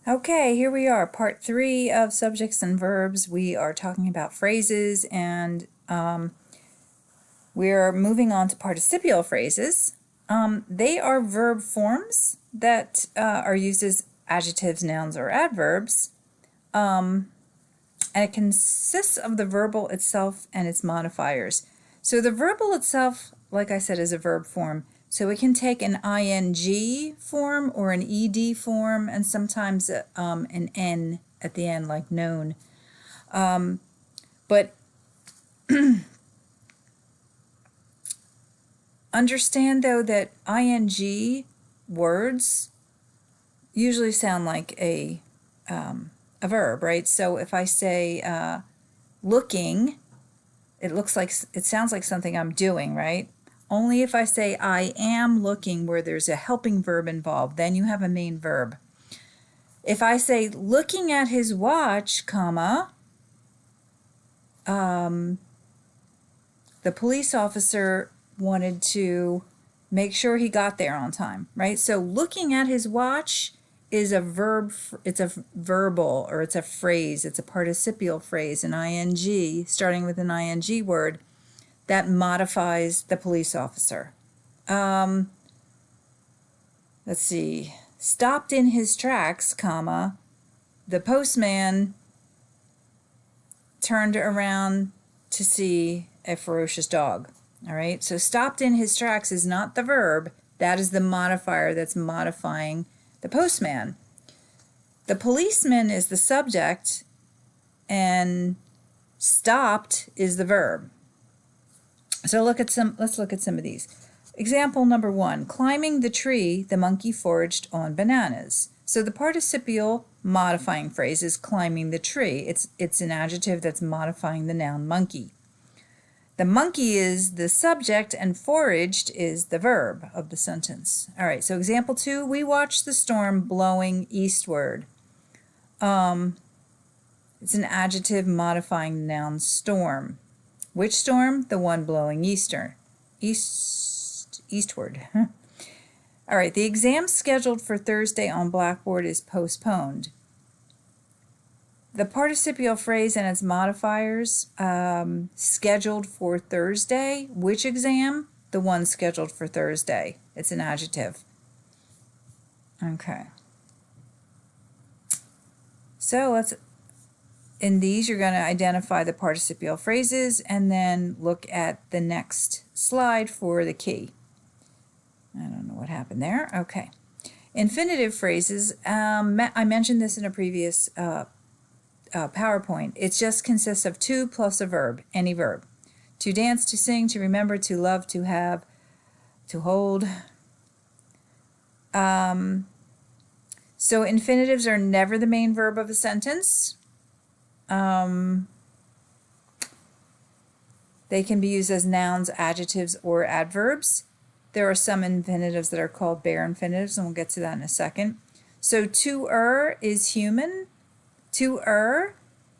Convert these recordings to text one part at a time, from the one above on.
Okay, here we are, part 3 of subjects and verbs. We are talking about phrases, and we're moving on to participial phrases. They are verb forms that are used as adjectives, nouns, or adverbs, and it consists of the verbal itself and its modifiers. So the verbal itself, like I said, is a verb form. So it can take an ing form or an ed form, and sometimes an n at the end, like known. But understand, though, that ing words usually sound like a verb, right? So if I say looking, it sounds like something I'm doing, right? Only if I say I am looking, where there's a helping verb involved, then you have a main verb. If I say looking at his watch, comma, the police officer wanted to make sure he got there on time, right? So looking at his watch is a verb, it's a verbal, or it's a phrase, it's a participial phrase, an ing, starting with an ing word, that modifies the police officer. Let's see. Stopped in his tracks, comma, the postman turned around to see a ferocious dog. All right, so stopped in his tracks is not the verb. That is the modifier that's modifying the postman. The policeman is the subject, and stopped is the verb. So let's look at some of these. Example number 1, climbing the tree, the monkey foraged on bananas. So the participial modifying phrase is climbing the tree. It's an adjective that's modifying the noun monkey. The monkey is the subject, and foraged is the verb of the sentence. All right, so example 2, we watched the storm blowing eastward. It's an adjective modifying the noun storm. Which storm? The one blowing eastward. All right, the exam scheduled for Thursday on Blackboard is postponed. The participial phrase and its modifiers, scheduled for Thursday. Which exam? The one scheduled for Thursday. It's an adjective. Okay. So in these, you're going to identify the participial phrases and then look at the next slide for the key. I don't know what happened there. Okay. Infinitive phrases, I mentioned this in a previous PowerPoint. It just consists of to plus a verb, any verb. To dance, to sing, to remember, to love, to have, to hold. So infinitives are never the main verb of a sentence. They can be used as nouns, adjectives, or adverbs. There are some infinitives that are called bare infinitives, and we'll get to that in a second. So to is human. To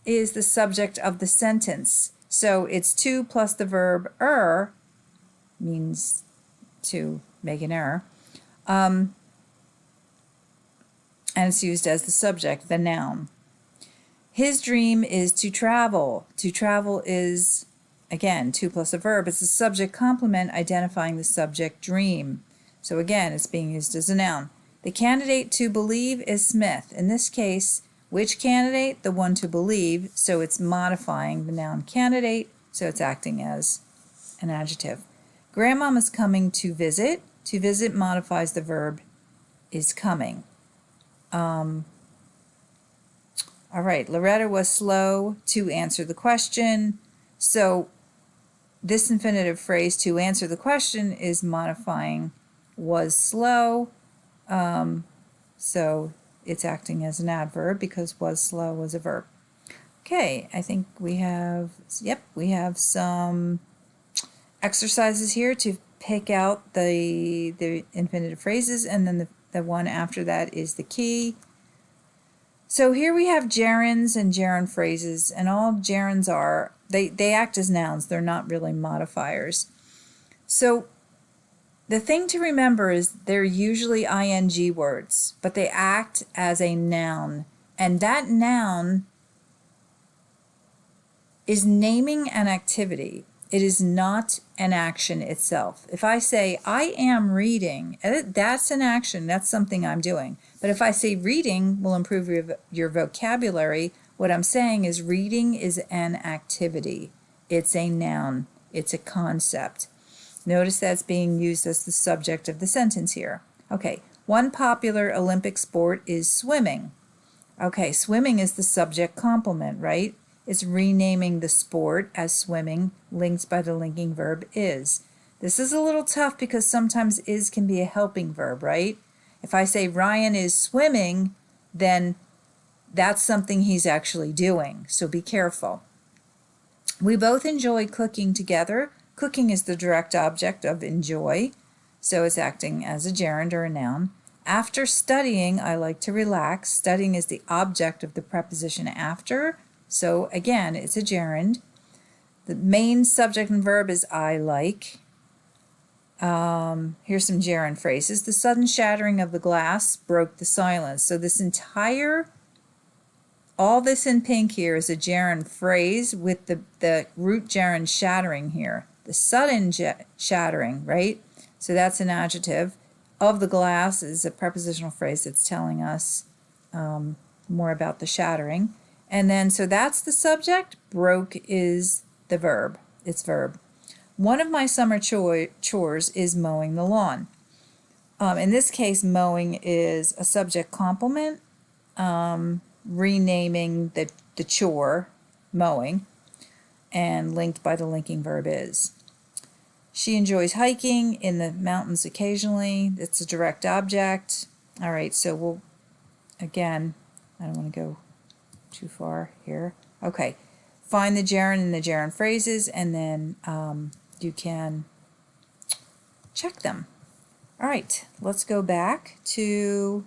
is the subject of the sentence. So it's to plus the verb means to make an error. And it's used as the subject, the noun. His dream is to travel. To travel is, again, to plus a verb. It's a subject complement identifying the subject dream. So again, it's being used as a noun. The candidate to believe is Smith. In this case, which candidate? The one to believe. So it's modifying the noun candidate. So it's acting as an adjective. Grandmama's coming to visit. To visit modifies the verb is coming. All right, Loretta was slow to answer the question. So this infinitive phrase, to answer the question, is modifying was slow. So it's acting as an adverb because was slow was a verb. Okay, I think we have some exercises here to pick out the infinitive phrases, and then the one after that is the key. So here we have gerunds and gerund phrases, and all gerunds are, they act as nouns. They're not really modifiers. So The thing to remember is they're usually ing words, but they act as a noun. And that noun is naming an activity. It is not an action itself. If I say, I am reading, that's an action. That's something I'm doing. But if I say reading will improve your vocabulary, what I'm saying is reading is an activity. It's a noun. It's a concept. Notice that's being used as the subject of the sentence here. Okay, one popular Olympic sport is swimming. Okay, swimming is the subject complement, right? It's renaming the sport as swimming, linked by the linking verb is. This is a little tough because sometimes is can be a helping verb, right? If I say Ryan is swimming, then that's something he's actually doing, so be careful. We both enjoy cooking together. Cooking is the direct object of enjoy, so it's acting as a gerund or a noun. After studying, I like to relax. Studying is the object of the preposition after, so again, it's a gerund. The main subject and verb is I like. Here's some gerund phrases. The sudden shattering of the glass broke the silence. So this entire, all this in pink here is a gerund phrase with the root gerund shattering here. The sudden shattering, right? So that's an adjective. Of the glass is a prepositional phrase that's telling us more about the shattering. And then, so that's the subject. Broke is the verb. It's verb. One of my summer chores is mowing the lawn. In this case, mowing is a subject complement, renaming the chore, mowing, and linked by the linking verb is. She enjoys hiking in the mountains occasionally. It's a direct object. All right, so we'll, again, I don't want to go too far here. Okay, find the gerund and the gerund phrases, and then you can check them. All right, let's go back to,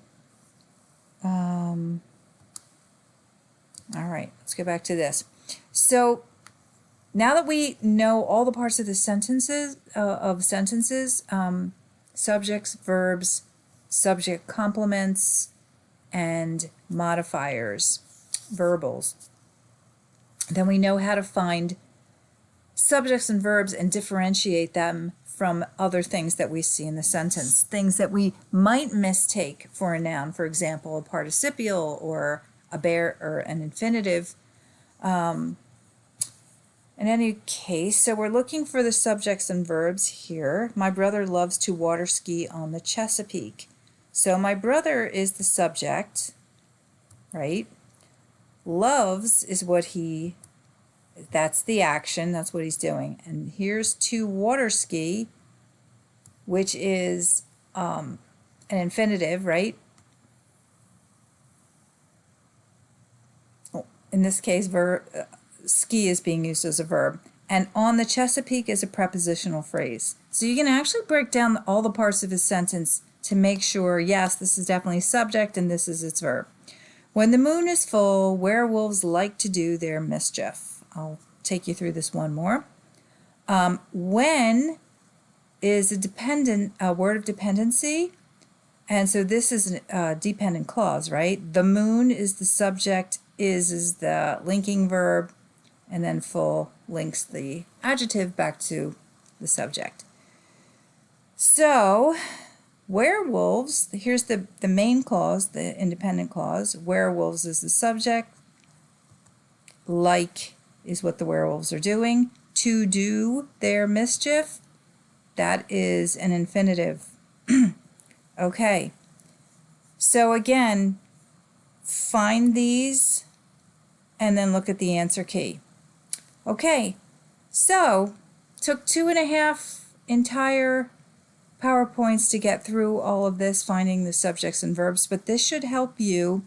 all right, let's go back to this. So now that we know all the parts of the sentences, subjects, verbs, subject complements, and modifiers, verbals, then we know how to find subjects and verbs and differentiate them from other things that we see in the sentence, things that we might mistake for a noun, for example, a participial or a bear or an infinitive. In any case, so we're looking for the subjects and verbs here. My brother loves to water ski on the Chesapeake. So my brother is the subject, right? Loves is what that's the action, that's what he's doing. And here's to water ski, which is an infinitive, right? In this case, ski is being used as a verb. And on the Chesapeake is a prepositional phrase. So you can actually break down all the parts of his sentence to make sure, yes, this is definitely subject and this is its verb. When the moon is full, werewolves like to do their mischief. I'll take you through this one more. When is a word of dependency, and so this is a dependent clause, right? The moon is the subject, is the linking verb, and then full links the adjective back to the subject. So werewolves, here's the main clause, the independent clause. Werewolves is the subject. Like is what the werewolves are doing. To do their mischief, that is an infinitive. Okay. So again, find these and then look at the answer key. Okay, so took 2.5 entire PowerPoints to get through all of this, finding the subjects and verbs, but this should help you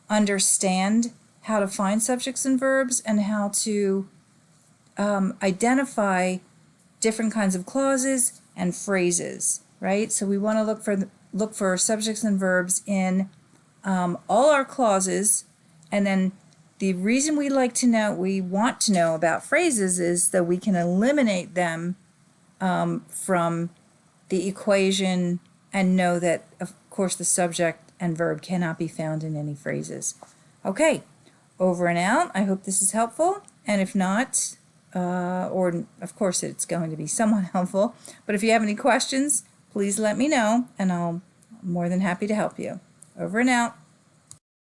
understand how to find subjects and verbs and how to identify different kinds of clauses and phrases, right? So we want to look for subjects and verbs in all our clauses, and then the reason we want to know about phrases is that we can eliminate them from the equation and know that, of course, the subject and verb cannot be found in any phrases. Okay, over and out. I hope this is helpful, and if not, or of course it's going to be somewhat helpful, but if you have any questions, please let me know, and I'm more than happy to help you. Over and out.